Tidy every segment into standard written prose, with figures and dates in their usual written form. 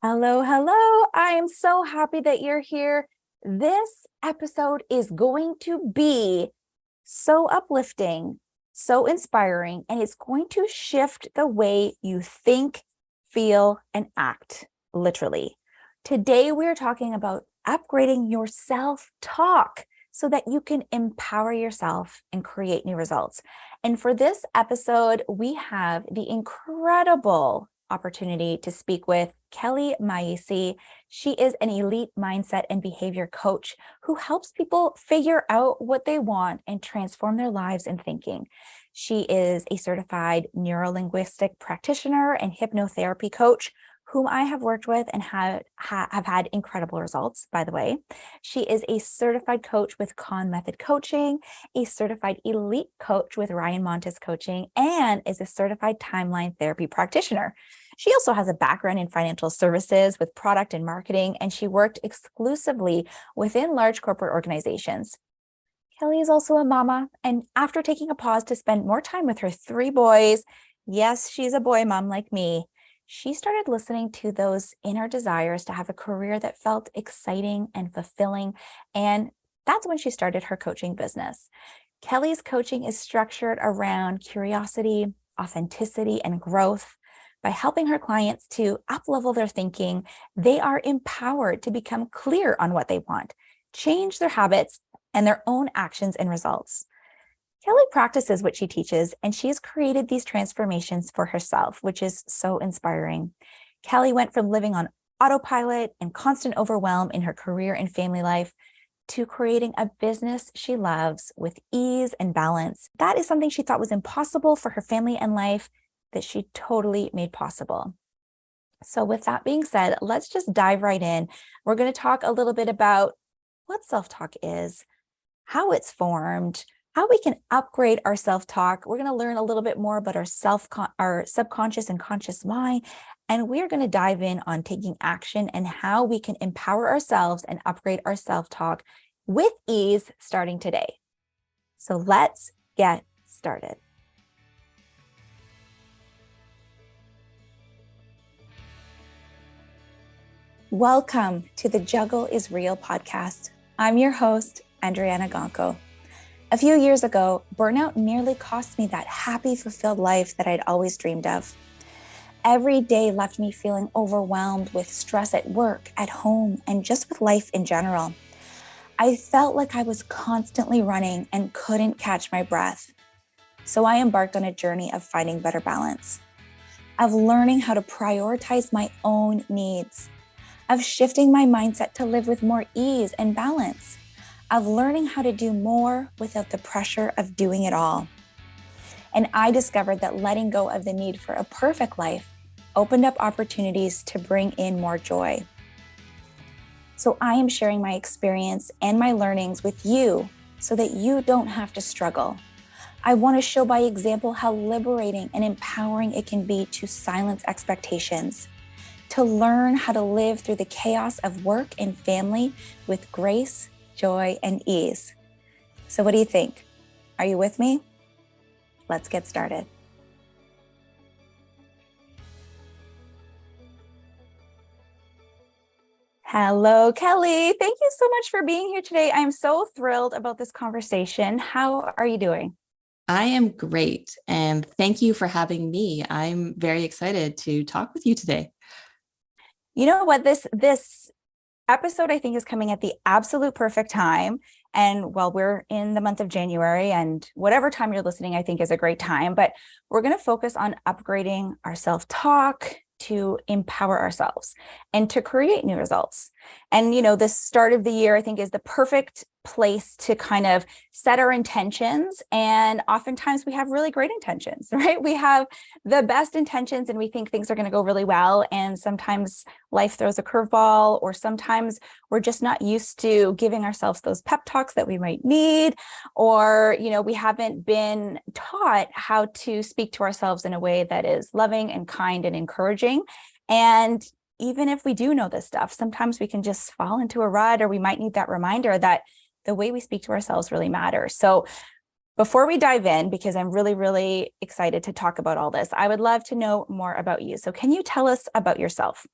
Hello, hello. I am so happy that you're here. This episode is going to be so uplifting, so inspiring, and it's going to shift the way you think, feel, and act, literally. Today, we're talking about upgrading your self-talk so that you can empower yourself and create new results. And for this episode, we have the incredible opportunity to speak with Kelly Maiese. She is an elite mindset and behavior coach who helps people figure out what they want and transform their lives and thinking. She is a certified neurolinguistic practitioner and hypnotherapy coach whom I have worked with and have had incredible results, by the way. She is a certified coach with Con Method Coaching, a certified elite coach with Ryan Montes Coaching, and is a certified timeline therapy practitioner. She also has a background in financial services with product and marketing, and she worked exclusively within large corporate organizations. Kelly is also a mama, and after taking a pause to spend more time with her 3 boys, yes, she's a boy mom like me, she started listening to those inner desires to have a career that felt exciting and fulfilling, and that's when she started her coaching business. Kelly's coaching is structured around curiosity, authenticity, and growth. By helping her clients to up-level their thinking, they are empowered to become clear on what they want, change their habits, and their own actions and results. Kelly practices what she teaches, and she has created these transformations for herself, which is so inspiring. Kelly went from living on autopilot and constant overwhelm in her career and family life to creating a business she loves with ease and balance. That is something she thought was impossible for her family and life that she totally made possible. So with that being said, let's just dive right in. We're going to talk a little bit about what self-talk is, how it's formed, how we can upgrade our self-talk. We're going to learn a little bit more about our subconscious and conscious mind, and we're going to dive in on taking action and how we can empower ourselves and upgrade our self-talk with ease starting today. So let's get started. Welcome to the Juggle is Real podcast. I'm your host, Andryanna. A few years ago, burnout nearly cost me that happy, fulfilled life that I'd always dreamed of. Every day left me feeling overwhelmed with stress at work, at home, and just with life in general. I felt like I was constantly running and couldn't catch my breath. So I embarked on a journey of finding better balance, of learning how to prioritize my own needs, of shifting my mindset to live with more ease and balance, of learning how to do more without the pressure of doing it all. And I discovered that letting go of the need for a perfect life opened up opportunities to bring in more joy. So I am sharing my experience and my learnings with you so that you don't have to struggle. I want to show by example how liberating and empowering it can be to silence expectations, to learn how to live through the chaos of work and family with grace, joy, and ease. So what do you think? Are you with me? Let's get started. Hello, Kelly. Thank you so much for being here today. I'm so thrilled about this conversation. How are you doing? I am great. And thank you for having me. I'm very excited to talk with you today. You know what? This episode, I think, is coming at the absolute perfect time. And while we're in the month of January, and whatever time you're listening, I think is a great time, but we're going to focus on upgrading our self-talk to empower ourselves and to create new results. And, the start of the year, I think, is the perfect place to kind of set our intentions. And oftentimes we have really great intentions, right? We have the best intentions and we think things are going to go really well. And sometimes life throws a curveball, or sometimes we're just not used to giving ourselves those pep talks that we might need, or, we haven't been taught how to speak to ourselves in a way that is loving and kind and encouraging. And even if we do know this stuff, sometimes we can just fall into a rut, or we might need that reminder that the way we speak to ourselves really matters. So before we dive in, because I'm really, really excited to talk about all this, I would love to know more about you. So can you tell us about yourself?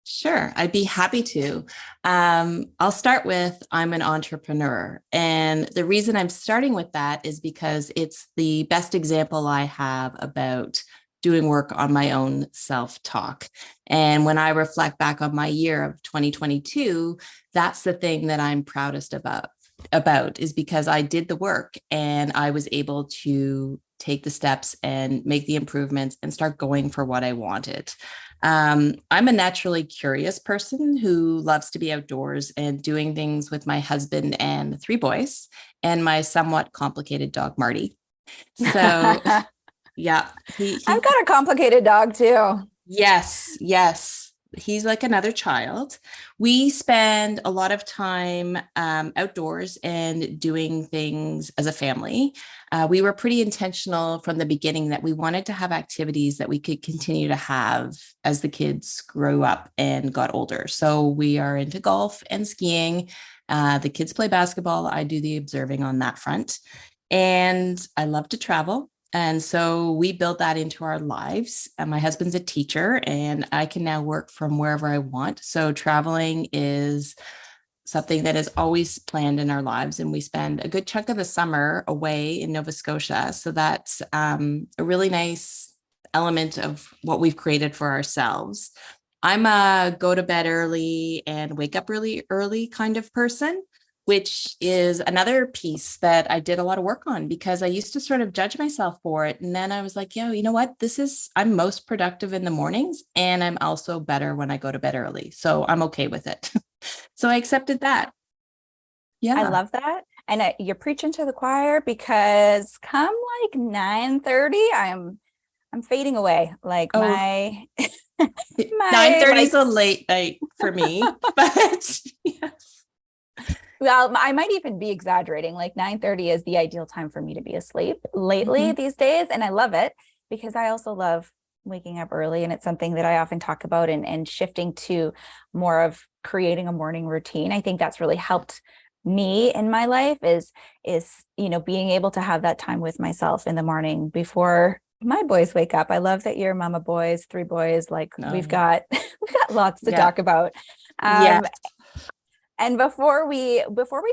Sure, I'd be happy to. I'll start with I'm an entrepreneur. And the reason I'm starting with that is because it's the best example I have about doing work on my own self-talk. And when I reflect back on my year of 2022, that's the thing that I'm proudest about is because I did the work and I was able to take the steps and make the improvements and start going for what I wanted. I'm a naturally curious person who loves to be outdoors and doing things with my husband and three boys and my somewhat complicated dog, Marty. So, I've yeah, got a complicated dog too. yes. He's like another child. We spend a lot of time outdoors and doing things as a family. We were pretty intentional from the beginning that we wanted to have activities that we could continue to have as the kids grew up and got older. So we are into golf and skiing. The kids play basketball. I do the observing on that front. And I love to travel. And so we built that into our lives. And my husband's a teacher, and I can now work from wherever I want. So traveling is something that is always planned in our lives. And we spend a good chunk of the summer away in Nova Scotia. So that's a really nice element of what we've created for ourselves. I'm a go to bed early and wake up really early kind of person, which is another piece that I did a lot of work on because I used to sort of judge myself for it. And then I was like, you know what? I'm most productive in the mornings and I'm also better when I go to bed early. So I'm okay with it. So I accepted that. I Yeah. love that. And you're preaching to the choir because come like 9:30, I'm fading away. Like Oh, my 9:30 like is a late night for me, but yes. well, I might even be exaggerating. Like 9:30 is the ideal time for me to be asleep lately Mhm. these days. And I love it because I also love waking up early. And it's something that I often talk about and shifting to more of creating a morning routine. I think that's really helped me in my life is being able to have that time with myself in the morning before my boys wake up. I love that you're mama boys, three boys, like No, we've yeah. got we've got lots to Yeah. talk about. Yeah. Um, and before we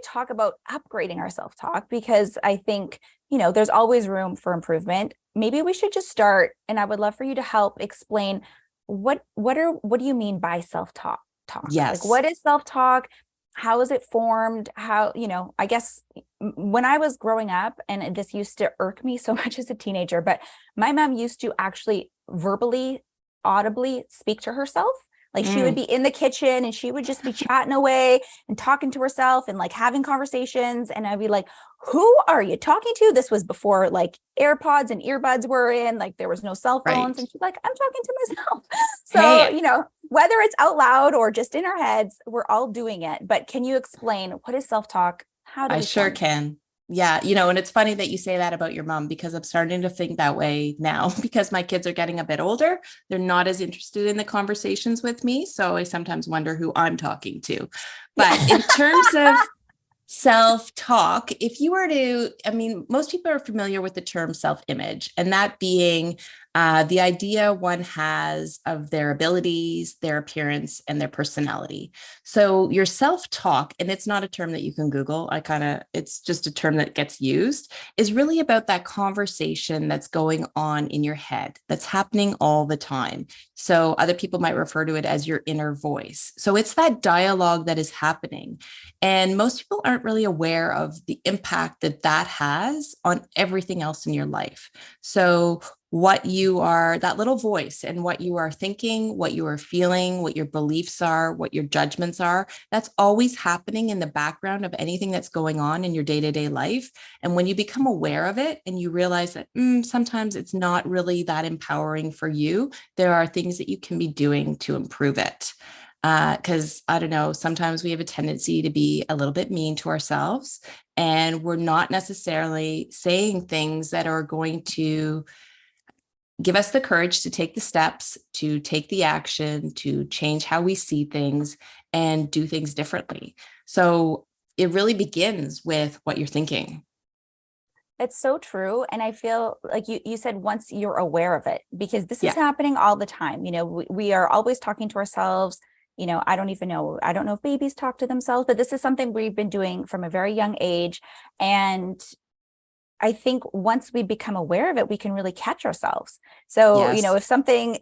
talk about upgrading our self-talk, because I think, there's always room for improvement, maybe we should just start. And I would love for you to help explain what do you mean by self-talk? Like Yes. what is self-talk? How is it formed? I guess when I was growing up, and this used to irk me so much as a teenager, but my mom used to actually verbally, audibly speak to herself. Like she would Mm, be in the kitchen and she would just be chatting away and talking to herself and like having conversations. And I'd be like, who are you talking to? This was before like AirPods and earbuds were in, like there was no cell phones. right. And she's like, I'm talking to myself. So, Hey, whether it's out loud or just in our heads, we're all doing it. But can you explain what is self-talk? How do I we sure form it? can. Yeah, and it's funny that you say that about your mom because I'm starting to think that way now because my kids are getting a bit older. They're not as interested in the conversations with me. So I sometimes wonder who I'm talking to. But Yeah. in terms of self-talk, if you were to, I mean, most people are familiar with the term self-image, and that being the idea one has of their abilities, their appearance, and their personality. So your self-talk, and it's not a term that you can Google, it's just a term that gets used, is really about that conversation that's going on in your head, that's happening all the time. So other people might refer to it as your inner voice. So it's that dialogue that is happening. And most people aren't really aware of the impact that that has on everything else in your life. So, what you are, that little voice, and what you are thinking, what you are feeling, what your beliefs are, what your judgments are, that's always happening in the background of anything that's going on in your day to day life. And when you become aware of it and you realize that sometimes it's not really that empowering for you, there are things that you can be doing to improve it. Because I don't know, sometimes we have a tendency to be a little bit mean to ourselves, and we're not necessarily saying things that are going to give us the courage to take the steps, to take the action, to change how we see things and do things differently. So it really begins with what you're thinking. It's so true. And I feel like you said once you're aware of it, because this is Yeah. happening all the time. We are always talking to ourselves. I don't even know. I don't know if babies talk to themselves, but this is something we've been doing from a very young age. And I think once we become aware of it, we can really catch ourselves. So, Yes.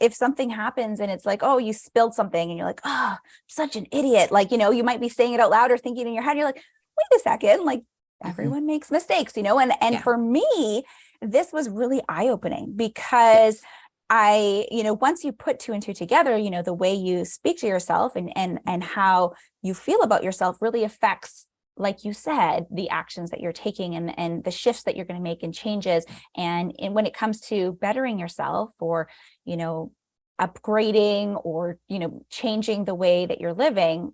if something happens and it's like, oh, you spilled something and you're like, oh, I'm such an idiot. Like, you might be saying it out loud or thinking in your head, you're like, wait a second, like Mhm. everyone makes mistakes, and Yeah. for me, this was really eye-opening because Yes. once you put two and two together, the way you speak to yourself and how you feel about yourself really affects, like you said, the actions that you're taking and the shifts that you're going to make and changes. And when it comes to bettering yourself or, upgrading or, changing the way that you're living,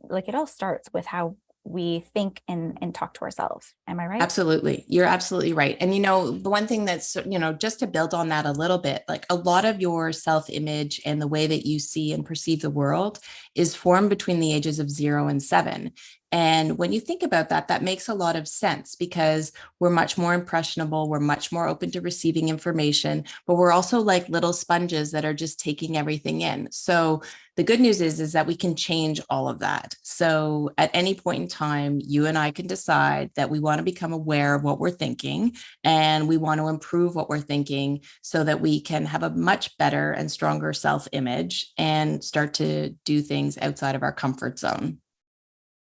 like it all starts with how we think and talk to ourselves. Am I right? Absolutely. You're absolutely right. And the one thing that's, just to build on that a little bit, like a lot of your self-image and the way that you see and perceive the world is formed between the ages of 0 and 7. And when you think about that, that makes a lot of sense because we're much more impressionable. We're much more open to receiving information, but we're also like little sponges that are just taking everything in. So the good news is that we can change all of that. So at any point in time, you and I can decide that we want to become aware of what we're thinking and we want to improve what we're thinking so that we can have a much better and stronger self-image and start to do things outside of our comfort zone.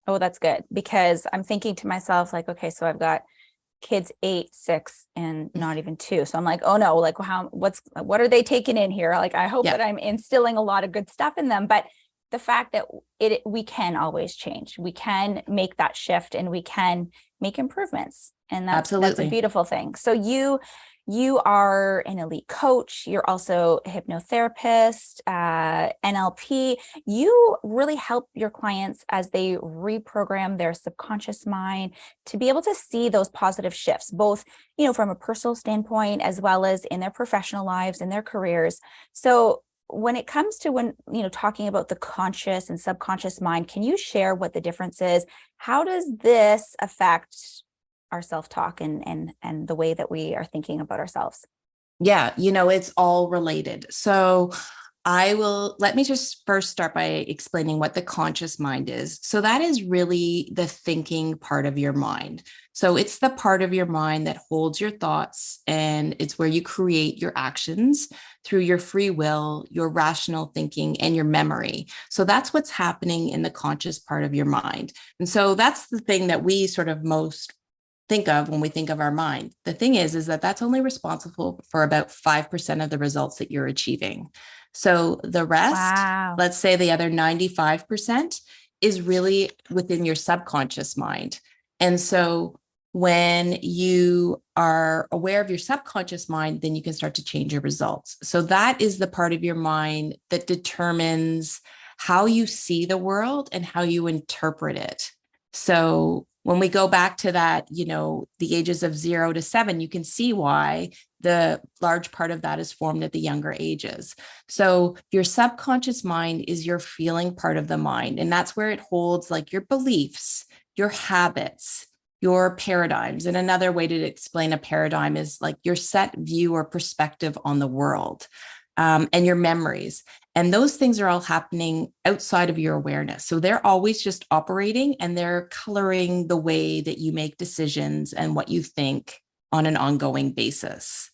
Oh, that's good, because I'm thinking to myself, like, okay, so I've got kids 8, 6, and not even 2. So I'm like, oh no, like what are they taking in here? Like, I hope Yeah, that I'm instilling a lot of good stuff in them. But the fact that we can always change, we can make that shift and we can make improvements. And that's a absolutely. beautiful thing. So you are an elite coach. You're also a hypnotherapist, NLP. You really help your clients as they reprogram their subconscious mind to be able to see those positive shifts, both, from a personal standpoint, as well as in their professional lives and their careers. So when it comes to talking about the conscious and subconscious mind, can you share what the difference is? How does this affect our self-talk and the way that we are thinking about ourselves? Yeah, it's all related. So let me just first start by explaining what the conscious mind is. So that is really the thinking part of your mind. So it's the part of your mind that holds your thoughts, and it's where you create your actions through your free will, your rational thinking, and your memory. So that's what's happening in the conscious part of your mind. And so that's the thing that we sort of most think of when we think of our mind. The thing is that that's only responsible for about 5% of the results that you're achieving. So the rest, Wow. let's say the other 95%, is really within your subconscious mind. And so when you are aware of your subconscious mind, then you can start to change your results. So that is the part of your mind that determines how you see the world and how you interpret it. So when we go back to that, the ages of 0 to 7, you can see why the large part of that is formed at the younger ages. So your subconscious mind is your feeling part of the mind. And that's where it holds like your beliefs, your habits, your paradigms. And another way to explain a paradigm is like your set view or perspective on the world, and your memories. And those things are all happening outside of your awareness. So they're always just operating and they're coloring the way that you make decisions and what you think on an ongoing basis.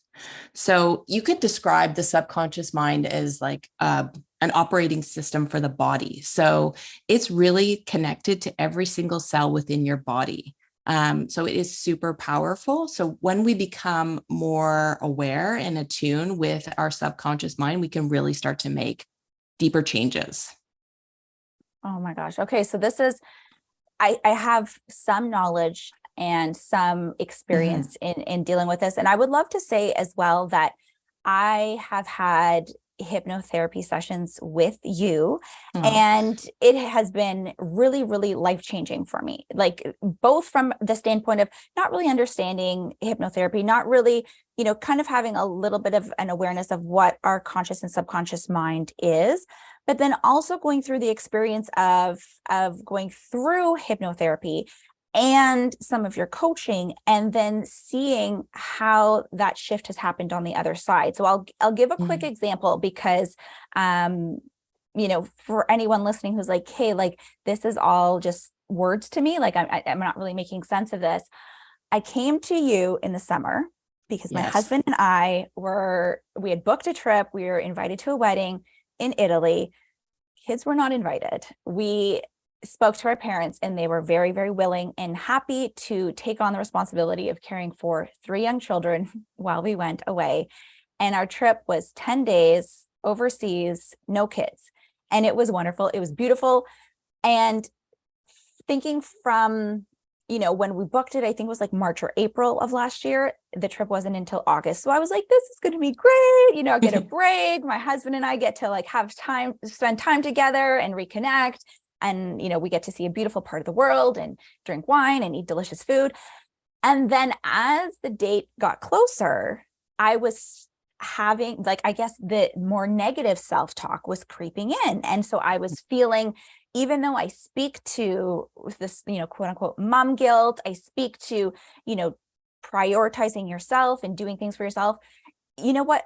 So you could describe the subconscious mind as like an operating system for the body. So it's really connected to every single cell within your body. So it is super powerful. So when we become more aware and attuned with our subconscious mind, we can really start to make deeper changes. Oh my gosh. Okay. So I have some knowledge and some Mhm. experience in dealing with this. And I would love to say as well that I have had hypnotherapy sessions with you, Oh, and it has been really, really life-changing for me. Like, both from the standpoint of not really understanding hypnotherapy, not really, kind of having a little bit of an awareness of what our conscious and subconscious mind is, but then also going through the experience of going through hypnotherapy and some of your coaching, and then seeing how that shift has happened on the other side. So I'll give a quick mhm. example because for anyone listening who's like, hey, like this is all just words to me, like I'm not really making sense of this. I came to you in the summer because my Yes. husband and we had booked a trip. We were invited to a wedding in Italy. Kids were not invited. We spoke to our parents and they were very, very willing and happy to take on the responsibility of caring for 3 young children while we went away. And our trip was 10 days overseas, no kids. And it was wonderful. It was beautiful. And thinking from, when we booked it, I think it was like March or April of last year. The trip wasn't until August. So I was like, this is going to be great. I get a break. My husband and I get to like spend time together and reconnect. And, we get to see a beautiful part of the world and drink wine and eat delicious food. And then as the date got closer, I was having, like, I guess the more negative self-talk was creeping in. And so I was feeling, even though I speak to this, quote unquote, mom guilt, I speak to, prioritizing yourself and doing things for yourself, what,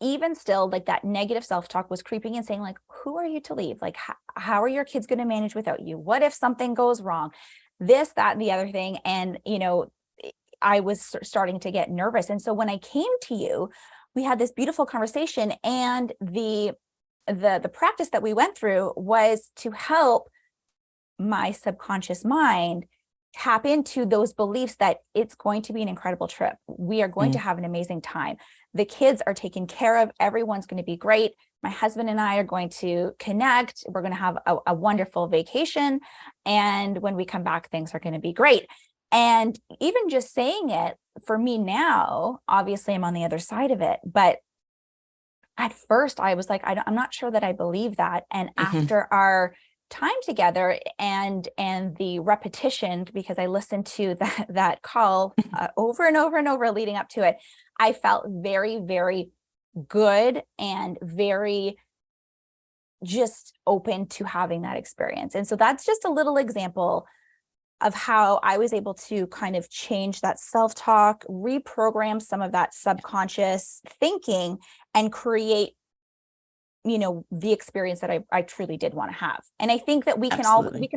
even still, like that negative self-talk was creeping in, saying like, who are you to leave? Like, how are your kids going to manage without you? What if something goes wrong? This, that, and the other thing. And, I was starting to get nervous. And so when I came to you, we had this beautiful conversation, and the practice that we went through was to help my subconscious mind tap into those beliefs that it's going to be an incredible trip. We are going to have an amazing time. The kids are taken care of. Everyone's going to be great. My husband and I are going to connect. We're going to have a wonderful vacation. And when we come back, things are going to be great. And even just saying it, for me now, obviously I'm on the other side of it, but at first I was like, I'm not sure that I believe that. And after our time together and the repetition, because I listened to that call over and over and over leading up to it, I felt very, very good and very just open to having that experience. And so that's just a little example of how I was able to kind of change that self-talk, reprogram some of that subconscious thinking, and create, the experience that I truly did want to have. And I think that we can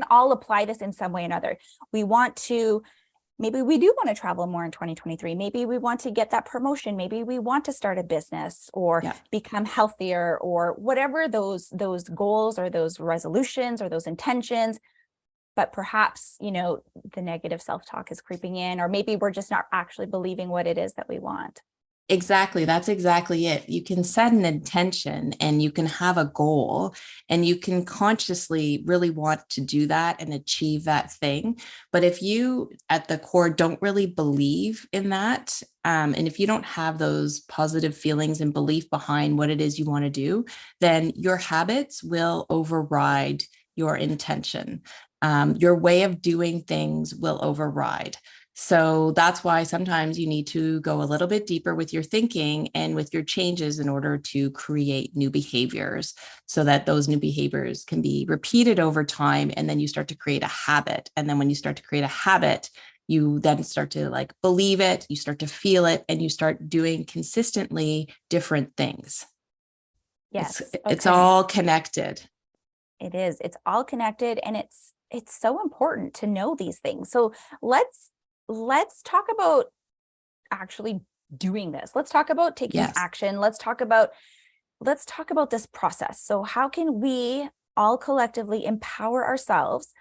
all apply this in some way or another. Maybe we do want to travel more in 2023. Maybe we want to get that promotion. Maybe we want to start a business or become healthier, or whatever those goals or those resolutions or those intentions. But perhaps, the negative self-talk is creeping in, or maybe we're just not actually believing what it is that we want. Exactly. That's exactly it. You can set an intention and you can have a goal, and you can consciously really want to do that and achieve that thing. But if you at the core don't really believe in that, and if you don't have those positive feelings and belief behind what it is you want to do, then your habits will override your intention. Your way of doing things will override. So that's why sometimes you need to go a little bit deeper with your thinking and with your changes in order to create new behaviors, so that those new behaviors can be repeated over time. And then you start to create a habit. And then when you start to create a habit, you then start to like believe it, you start to feel it, and you start doing consistently different things. Yes. It's all connected. It is. It's all connected, and it's so important to know these things. So let's talk about actually doing this. Let's talk about taking action. Let's talk about this process. So how can we all collectively empower ourselves?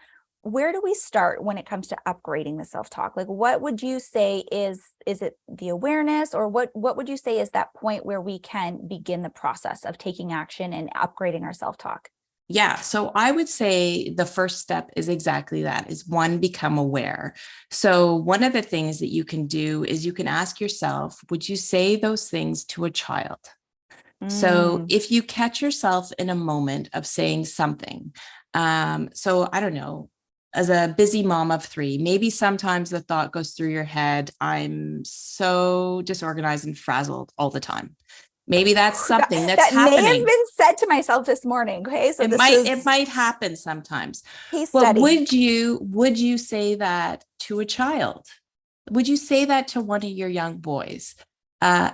Where do we start when it comes to upgrading the self-talk? Like, what would you say is it the awareness, or what would you say is that point where we can begin the process of taking action and upgrading our self-talk? Yeah. So I would say the first step is exactly that, is one, become aware. So one of the things that you can do is you can ask yourself, would you say those things to a child? So if you catch yourself in a moment of saying something, so I don't know, as a busy mom of 3, maybe sometimes the thought goes through your head, I'm so disorganized and frazzled all the time. Maybe that's something that's happening. That may have been said to myself this morning. Okay, so it might happen sometimes. Well, would you say that to a child? Would you say that to one of your young boys?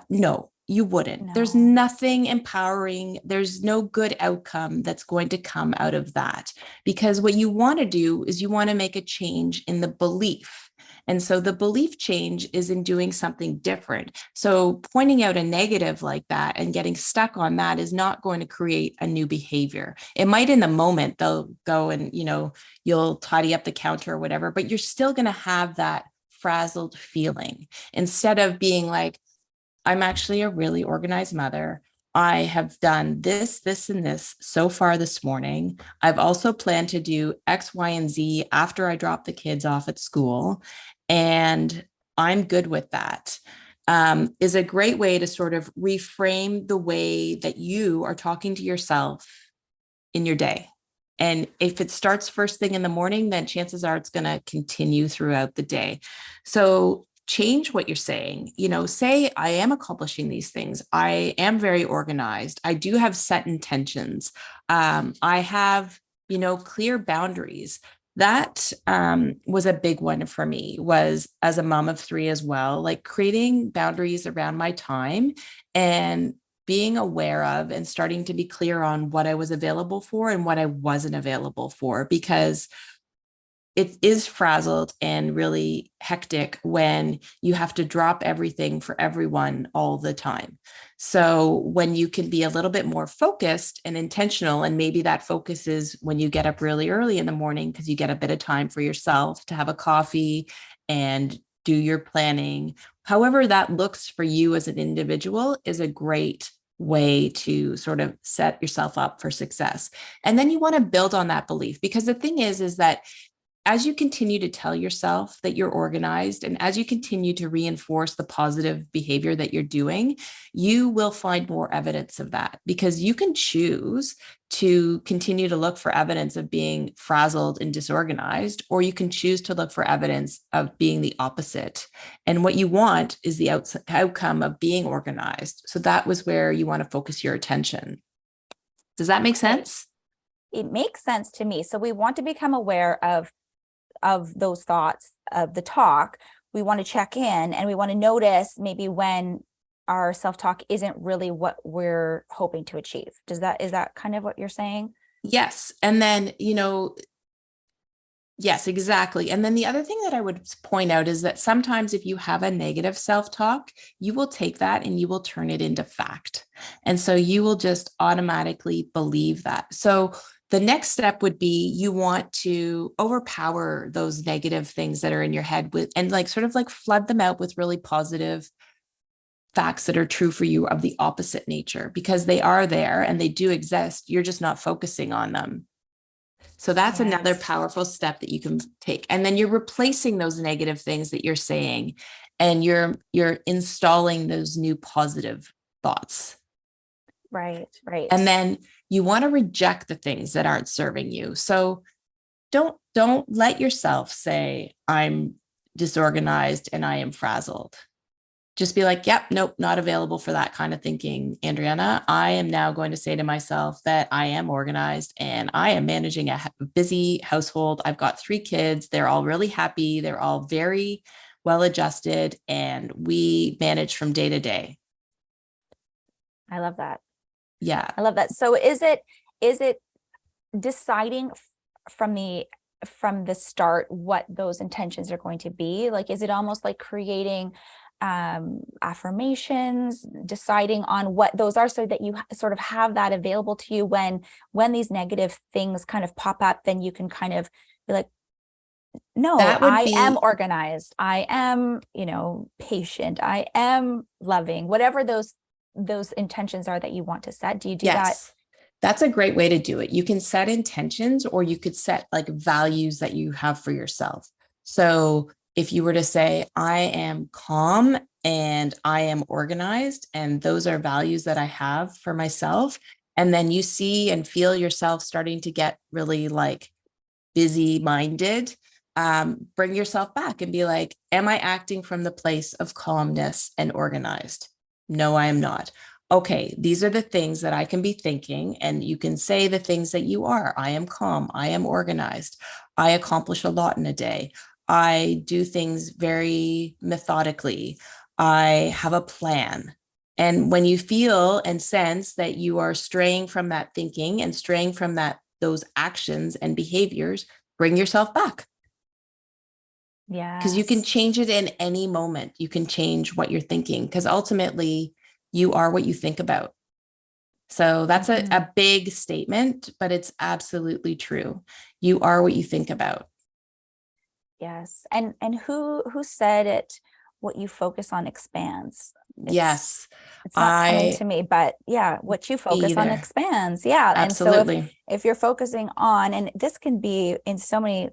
No. You wouldn't. There's No. nothing empowering. There's no good outcome that's going to come out of that, because what you want to do is you want to make a change in the belief. And so the belief change is in doing something different. So pointing out a negative like that and getting stuck on that is not going to create a new behavior. It might in the moment they'll go and, you'll tidy up the counter or whatever, but you're still going to have that frazzled feeling instead of being like, I'm actually a really organized mother. I have done this, this, and this so far this morning. I've also planned to do X, Y, and Z after I drop the kids off at school. And I'm good with that. Is a great way to sort of reframe the way that you are talking to yourself in your day. And if it starts first thing in the morning, then chances are it's going to continue throughout the day. So change what you're saying. Say, I am accomplishing these things. I am very organized. I do have set intentions. I have, clear boundaries. That was a big one for me, was as a mom of three as well, like creating boundaries around my time and being aware of and starting to be clear on what I was available for and what I wasn't available for, because it is frazzled and really hectic when you have to drop everything for everyone all the time. So when you can be a little bit more focused and intentional, and maybe that focus is when you get up really early in the morning because you get a bit of time for yourself to have a coffee and do your planning. However that looks for you as an individual is a great way to sort of set yourself up for success. And then you want to build on that belief, because the thing is that as you continue to tell yourself that you're organized, and as you continue to reinforce the positive behavior that you're doing, you will find more evidence of that, because you can choose to continue to look for evidence of being frazzled and disorganized, or you can choose to look for evidence of being the opposite. And what you want is the outcome of being organized. So that was where you want to focus your attention. Does that make sense? It makes sense to me. So we want to become aware of those thoughts of the talk. We want to check in, and we want to notice maybe when our self-talk isn't really what we're hoping to achieve. Is that kind of what you're saying? Yes. And then, yes, exactly. And then the other thing that I would point out is that sometimes if you have a negative self-talk, you will take that and you will turn it into fact. And so you will just automatically believe that. So the next step would be, you want to overpower those negative things that are in your head with, and like sort of like flood them out with really positive facts that are true for you of the opposite nature, because they are there and they do exist. You're just not focusing on them. So that's another powerful step that you can take. And then you're replacing those negative things that you're saying, and you're installing those new positive thoughts. Right. And then you want to reject the things that aren't serving you. So don't let yourself say, I'm disorganized and I am frazzled. Just be like, yep, nope, not available for that kind of thinking, Andryanna. I am now going to say to myself that I am organized and I am managing a busy household. I've got 3 kids. They're all really happy. They're all very well adjusted, and we manage from day to day. I love that. Yeah. I love that. So is it deciding from the start what those intentions are going to be? Like, is it almost like creating affirmations, deciding on what those are, so that you sort of have that available to you when these negative things kind of pop up, then you can kind of be like, no, I am organized. I am, patient. I am loving, whatever those intentions are that you want to set. Do you do that? That's a great way to do it. You can set intentions, or you could set like values that you have for yourself. So if you were to say, I am calm and I am organized, and those are values that I have for myself, and then you see and feel yourself starting to get really like busy minded, bring yourself back and be like, am I acting from the place of calmness and organized? No, I am not. Okay, these are the things that I can be thinking. And you can say the things that you are. I am calm. I am organized. I accomplish a lot in a day. I do things very methodically. I have a plan. And when you feel and sense that you are straying from that thinking and straying from those actions and behaviors, bring yourself back. Yeah. Because you can change it in any moment. You can change what you're thinking, because ultimately you are what you think about. So that's a big statement, but it's absolutely true. You are what you think about. Yes. And who said it? What you focus on expands. Yes. It's not coming I to me, but yeah, what you focus on either. expands. Yeah. And so Absolutely. if you're focusing on, and this can be in so many,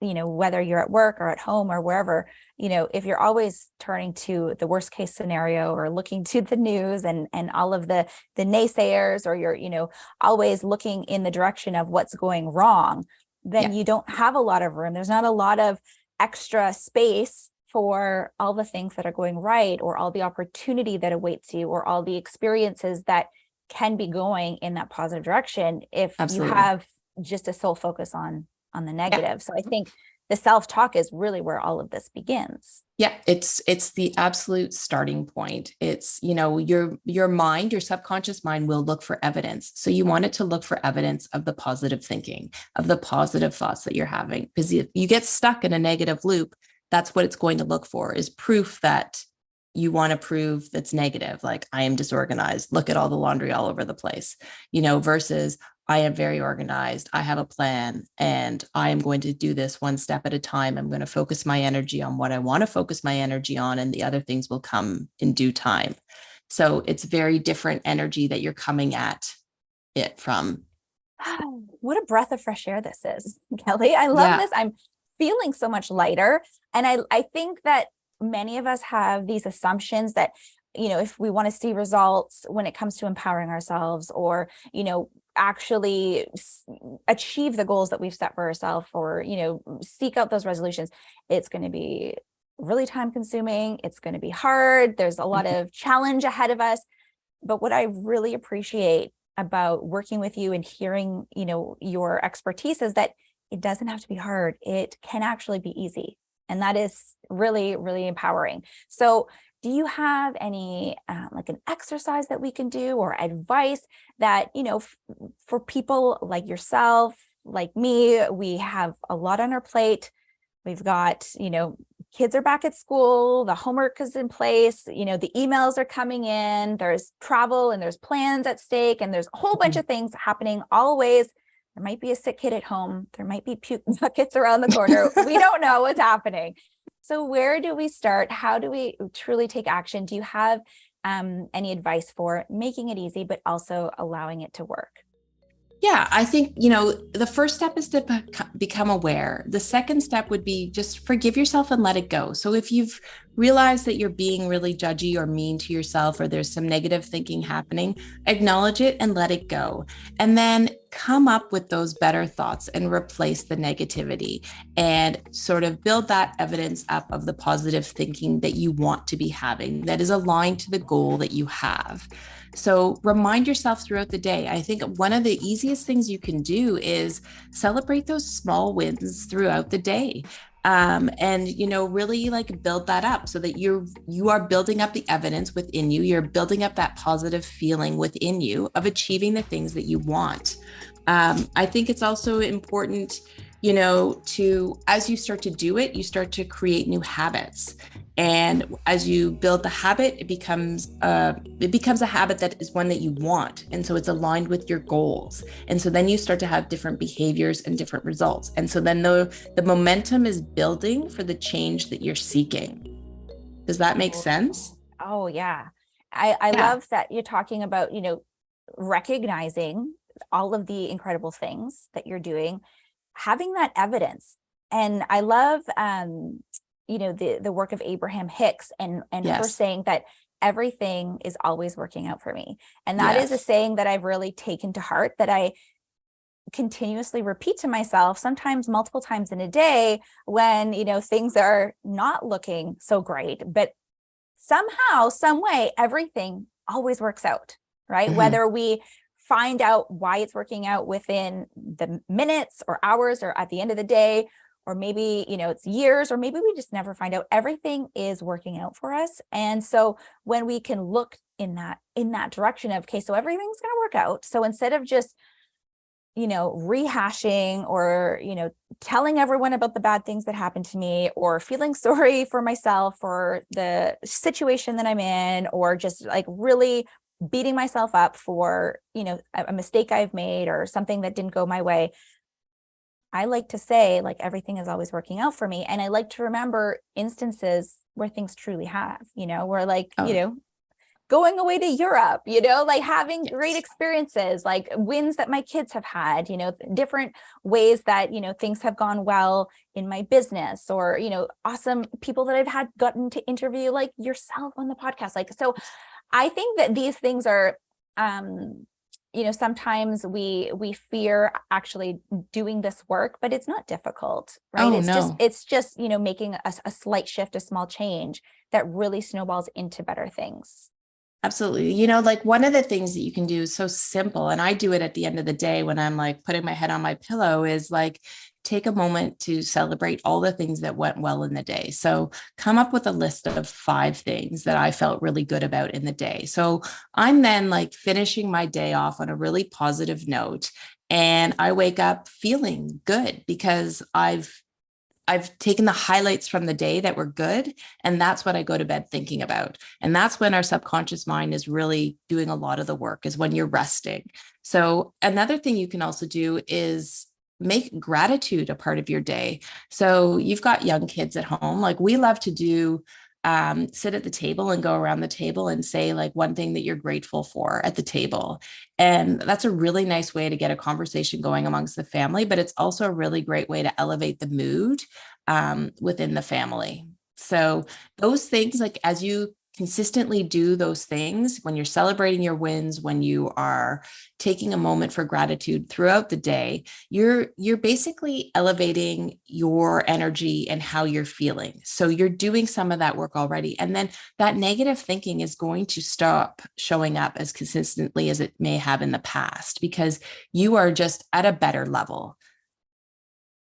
whether you're at work or at home or wherever, if you're always turning to the worst case scenario or looking to the news and all of the naysayers, or you're, always looking in the direction of what's going wrong, then you don't have a lot of room. There's not a lot of extra space for all the things that are going right, or all the opportunity that awaits you, or all the experiences that can be going in that positive direction if Absolutely. you have just a sole focus on the negative. So I think the self-talk is really where all of this begins. Yeah, it's the absolute starting point. It's, your mind, your subconscious mind will look for evidence. So you want it to look for evidence of the positive thinking, of the positive thoughts that you're having. Because if you get stuck in a negative loop, that's what it's going to look for, is proof that you want to prove that's negative. Like, I am disorganized. Look at all the laundry all over the place, versus I am very organized. I have a plan, and I am going to do this one step at a time. I'm going to focus my energy on what I want to focus my energy on, and the other things will come in due time. So it's very different energy that you're coming at it from. What a breath of fresh air this is, Kelly. I love this. I'm feeling so much lighter. And I think that many of us have these assumptions that, if we want to see results when it comes to empowering ourselves, or, actually achieve the goals that we've set for ourselves, or, seek out those resolutions, it's going to be really time consuming. It's going to be hard. There's a lot of challenge ahead of us. But what I really appreciate about working with you and hearing, your expertise is that it doesn't have to be hard. It can actually be easy. And that is really, really empowering. So do you have any like an exercise that we can do, or advice that, for people like yourself, like me, we have a lot on our plate. We've got, kids are back at school, the homework is in place, the emails are coming in, there's travel and there's plans at stake, and there's a whole bunch of things happening always. There might be a sick kid at home. There might be puke buckets around the corner. We don't know what's happening. So where do we start? How do we truly take action? Do you have any advice for making it easy, but also allowing it to work? Yeah, I think, the first step is to become aware. The second step would be just forgive yourself and let it go. So if you've realized that you're being really judgy or mean to yourself, or there's some negative thinking happening, acknowledge it and let it go. And then come up with those better thoughts and replace the negativity, and sort of build that evidence up of the positive thinking that you want to be having, that is aligned to the goal that you have. So remind yourself throughout the day. I think one of the easiest things you can do is celebrate those small wins throughout the day. And really like build that up, so that you are building up the evidence within you. You're building up that positive feeling within you of achieving the things that you want. I think it's also important, as you start to do it, you start to create new habits. And as you build the habit, it becomes a habit that is one that you want. And so it's aligned with your goals. And so then you start to have different behaviors and different results. And so then the momentum is building for the change that you're seeking. Does that make sense? Oh, yeah. I love that you're talking about, recognizing all of the incredible things that you're doing, having that evidence. And I love, the work of Abraham Hicks, and her saying that everything is always working out for me. And that is a saying that I've really taken to heart, that I continuously repeat to myself, sometimes multiple times in a day, when, things are not looking so great, but somehow, some way, everything always works out, right? Whether we find out why it's working out within the minutes or hours, or at the end of the day, or maybe, it's years, or maybe we just never find out, everything is working out for us. And so when we can look in that direction of, okay, so everything's going to work out. So instead of just, rehashing or, telling everyone about the bad things that happened to me, or feeling sorry for myself or the situation that I'm in, or just like really beating myself up for, a mistake I've made or something that didn't go my way, I like to say, like, everything is always working out for me. And I like to remember instances where things truly have, where like, Oh, going away to Europe, like having great yes. experiences, like wins that my kids have had, different ways that, things have gone well in my business, or, awesome people that I've had gotten to interview, like yourself on the podcast. Like, so I think that these things are, sometimes we fear actually doing this work, but it's not difficult, right? Oh, It's just, making a slight shift, a small change that really snowballs into better things. absolutely. Like one of the things that you can do is so simple, and I do it at the end of the day when I'm like putting my head on my pillow, is like take a moment to celebrate all the things that went well in the day. So come up with a list of 5 things that I felt really good about in the day. So I'm then like finishing my day off on a really positive note. And I wake up feeling good because I've taken the highlights from the day that were good, and that's what I go to bed thinking about. And that's when our subconscious mind is really doing a lot of the work, is when you're resting. So another thing you can also do is make gratitude a part of your day. So you've got young kids at home. Like we love to do sit at the table and go around the table and say like one thing that you're grateful for at the table. And that's a really nice way to get a conversation going amongst the family, but it's also a really great way to elevate the mood within the family. So those things, like as you consistently do those things, when you're celebrating your wins, when you are taking a moment for gratitude throughout the day, you're basically elevating your energy and how you're feeling. So you're doing some of that work already, and then that negative thinking is going to stop showing up as consistently as it may have in the past, because you are just at a better level.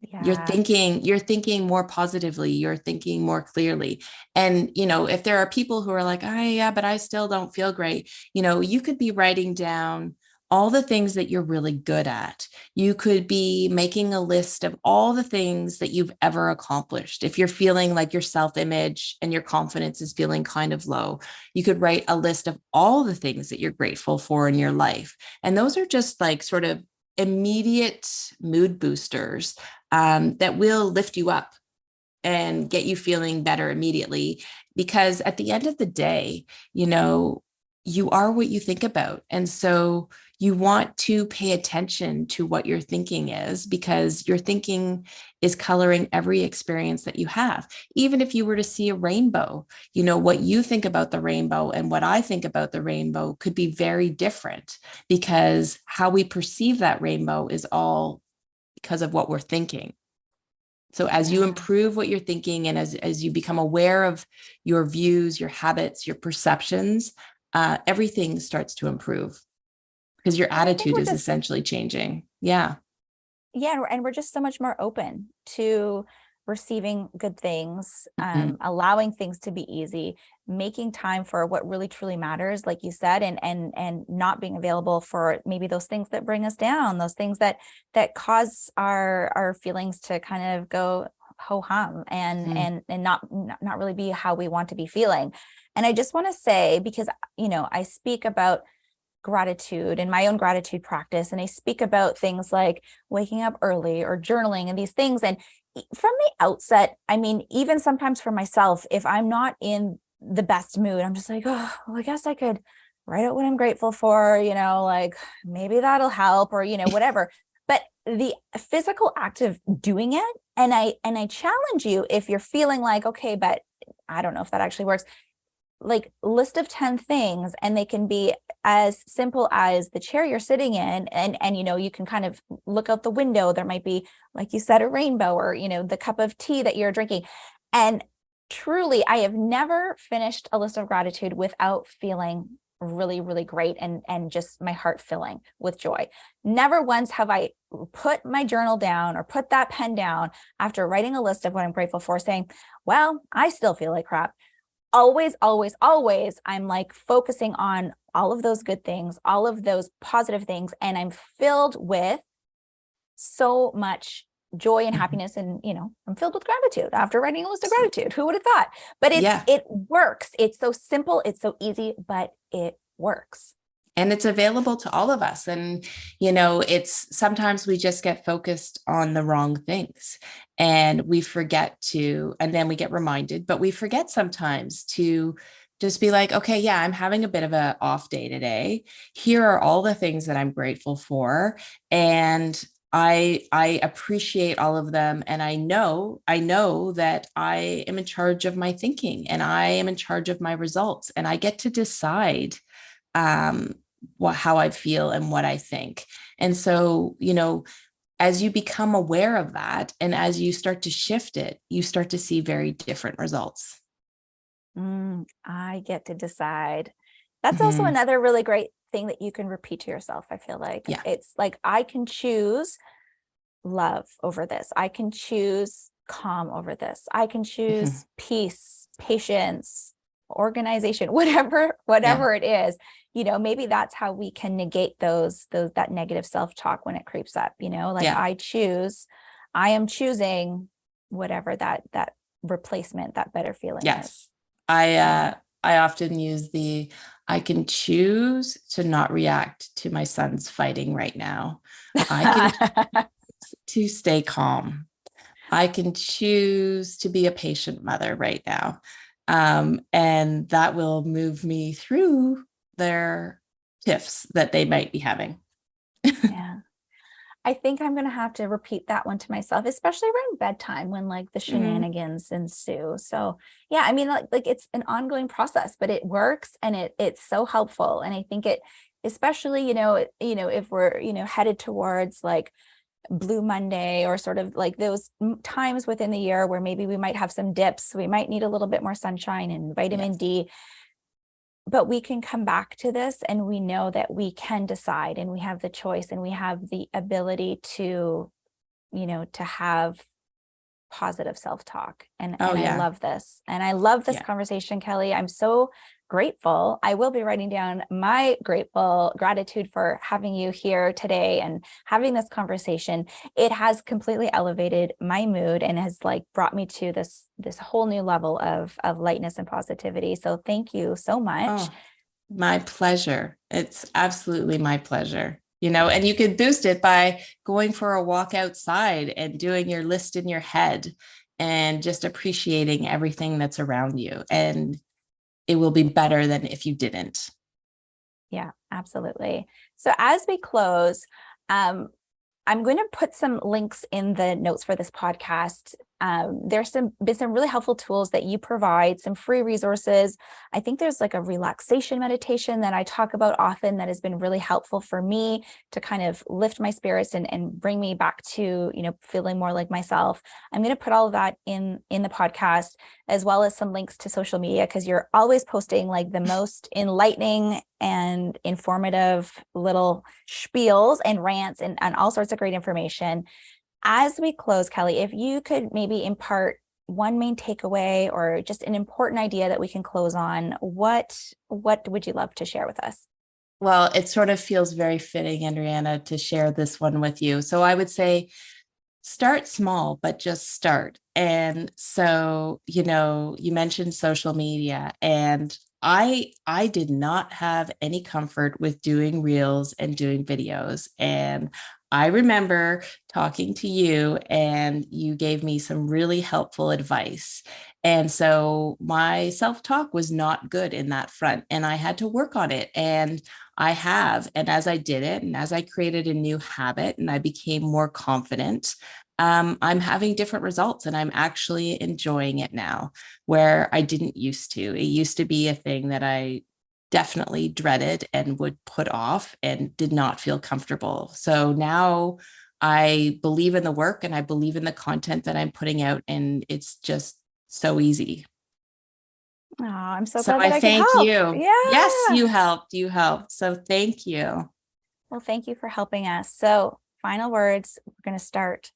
Yeah. You're thinking more positively, you're thinking more clearly. And if there are people who are like, oh yeah, but I still don't feel great, you could be writing down all the things that you're really good at. You could be making a list of all the things that you've ever accomplished. If you're feeling like your self-image and your confidence is feeling kind of low, you could write a list of all the things that you're grateful for in your life. And those are just like sort of immediate mood boosters that will lift you up and get you feeling better immediately. Because at the end of the day, you are what you think about. And so you want to pay attention to what your thinking is, because your thinking is coloring every experience that you have. Even if you were to see a rainbow, what you think about the rainbow and what I think about the rainbow could be very different, because how we perceive that rainbow is all because of what we're thinking. So as you Yeah. improve what you're thinking, and as you become aware of your views, your habits, your perceptions, everything starts to improve, because your And I think attitude we're is just, essentially changing. Yeah. yeah, and we're just so much more open to receiving good things, Mhm. allowing things to be easy, making time for what really truly matters, like you said, and not being available for maybe those things that bring us down, those things that cause our feelings to kind of go ho hum, Mhm. and not really be how we want to be feeling. And I just want to say, because I speak about gratitude and my own gratitude practice, and I speak about things like waking up early or journaling and these things, and from the outset, I mean, even sometimes for myself, if I'm not in the best mood, I'm just like, oh, well, I guess I could write out what I'm grateful for, like maybe that'll help, or whatever. But the physical act of doing it, and I challenge you, if you're feeling like, okay, but I don't know if that actually works, like list of 10 things, and they can be as simple as the chair you're sitting in, and you can kind of look out the window, there might be, like you said, a rainbow, or the cup of tea that you're drinking. And truly, I have never finished a list of gratitude without feeling really, really great, and just my heart filling with joy. Never once have I put my journal down or put that pen down after writing a list of what I'm grateful for, saying, well, I still feel like crap. always, always, always, I'm like focusing on all of those good things, all of those positive things. And I'm filled with so much joy and happiness. And, I'm filled with gratitude after writing a list of gratitude. Who would have thought? But it works. It's so simple. It's so easy, but it works. And it's available to all of us. And, it's sometimes we just get focused on the wrong things and we forget to, and then we get reminded, but we forget sometimes to just be like, okay, yeah, I'm having a bit of an off day today. Here are all the things that I'm grateful for. And I appreciate all of them. And I know that I am in charge of my thinking and I am in charge of my results and I get to decide how I feel and what I think. And so, as you become aware of that and as you start to shift it, you start to see very different results. I get to decide. That's also another really great thing that you can repeat to yourself. I feel like it's like, I can choose love over this. I can choose calm over this. I can choose peace, patience, organization, whatever it is. Maybe that's how we can negate that negative self-talk when it creeps up, I am choosing whatever that replacement, that better feeling is. I often use I can choose to not react to my son's fighting right now. I can to stay calm. I can choose to be a patient mother right now. And that will move me through their tiffs that they might be having. Yeah. I think I'm going to have to repeat that one to myself, especially around bedtime when like the shenanigans ensue. So yeah, I mean, like it's an ongoing process, but it works and it's so helpful. And I think it, especially, if we're, headed towards like Blue Monday or sort of like those times within the year where maybe we might have some dips, we might need a little bit more sunshine and vitamin D, but we can come back to this and we know that we can decide and we have the choice and we have the ability to, to have positive self-talk. And I love this. And I love this conversation, Kelly. I'm so grateful. I will be writing down my gratitude for having you here today and having this conversation. It has completely elevated my mood and has like brought me to this whole new level of lightness and positivity. So thank you so much. Oh, my pleasure. It's absolutely my pleasure. And you could boost it by going for a walk outside and doing your list in your head and just appreciating everything that's around you. And it will be better than if you didn't. Yeah, absolutely. So as we close, I'm going to put some links in the notes for this podcast. There's been some really helpful tools that you provide, some free resources. I think there's like a relaxation meditation that I talk about often that has been really helpful for me to kind of lift my spirits and bring me back to, feeling more like myself. I'm going to put all of that in the podcast, as well as some links to social media, because you're always posting like the most enlightening and informative little spiels and rants and all sorts of great information. As we close, Kelly, if you could maybe impart one main takeaway or just an important idea that we can close on, what would you love to share with us? Well, it sort of feels very fitting, Andryanna, to share this one with you. So I would say start small, but just start. And so, you mentioned social media, and I did not have any comfort with doing reels and doing videos. And I remember talking to you and you gave me some really helpful advice. And so my self-talk was not good in that front and I had to work on it. And I have. And as I did it and as I created a new habit and I became more confident, I'm having different results and I'm actually enjoying it now, where I didn't used to. It used to be a thing that I definitely dreaded and would put off and did not feel comfortable. So now I believe in the work and I believe in the content that I'm putting out, and it's just so easy. Oh, I'm so So glad I that I could thank help. you. Yeah. Yes, you helped. You helped. So thank you. Well, thank you for helping us. So final words, we're going to start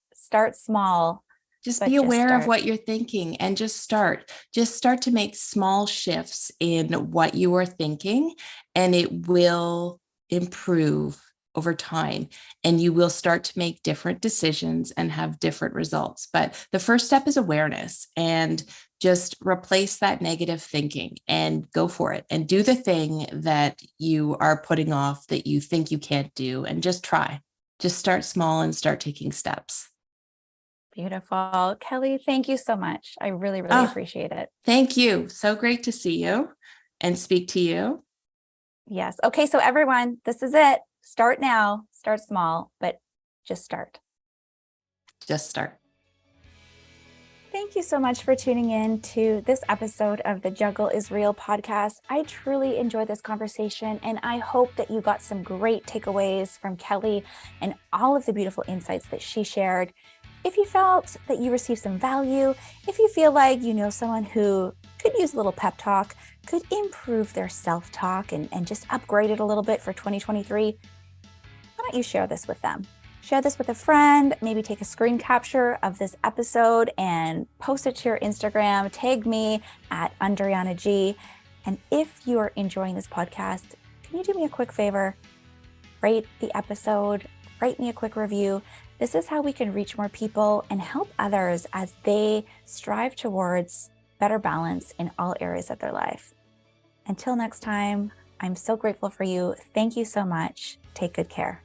small, Just but be just aware of start. what you're thinking and just start. Just start to make small shifts in what you are thinking, and it will improve over time. And you will start to make different decisions and have different results. But the first step is awareness, and just replace that negative thinking and go for it and do the thing that you are putting off that you think you can't do, and just try. Just start small and start taking steps. Beautiful. Kelly, thank you so much. I really, really Oh, appreciate it. thank you. So great to see you and speak to you. Yes. Okay. So everyone, this is it. Start now, start small, but just start. Just start. Thank you so much for tuning in to this episode of the Juggle is Real podcast. I truly enjoyed this conversation, and I hope that you got some great takeaways from Kelly and all of the beautiful insights that she shared. If you felt that you received some value, if you feel like you know someone who could use a little pep talk, could improve their self-talk and just upgrade it a little bit for 2023, why don't you share this with them? Share this with a friend, maybe take a screen capture of this episode and post it to your Instagram. Tag me at Andryanna G. And if you are enjoying this podcast, can you do me a quick favor? Rate the episode, write me a quick review. This is how we can reach more people and help others as they strive towards better balance in all areas of their life. Until next time, I'm so grateful for you. Thank you so much. Take good care.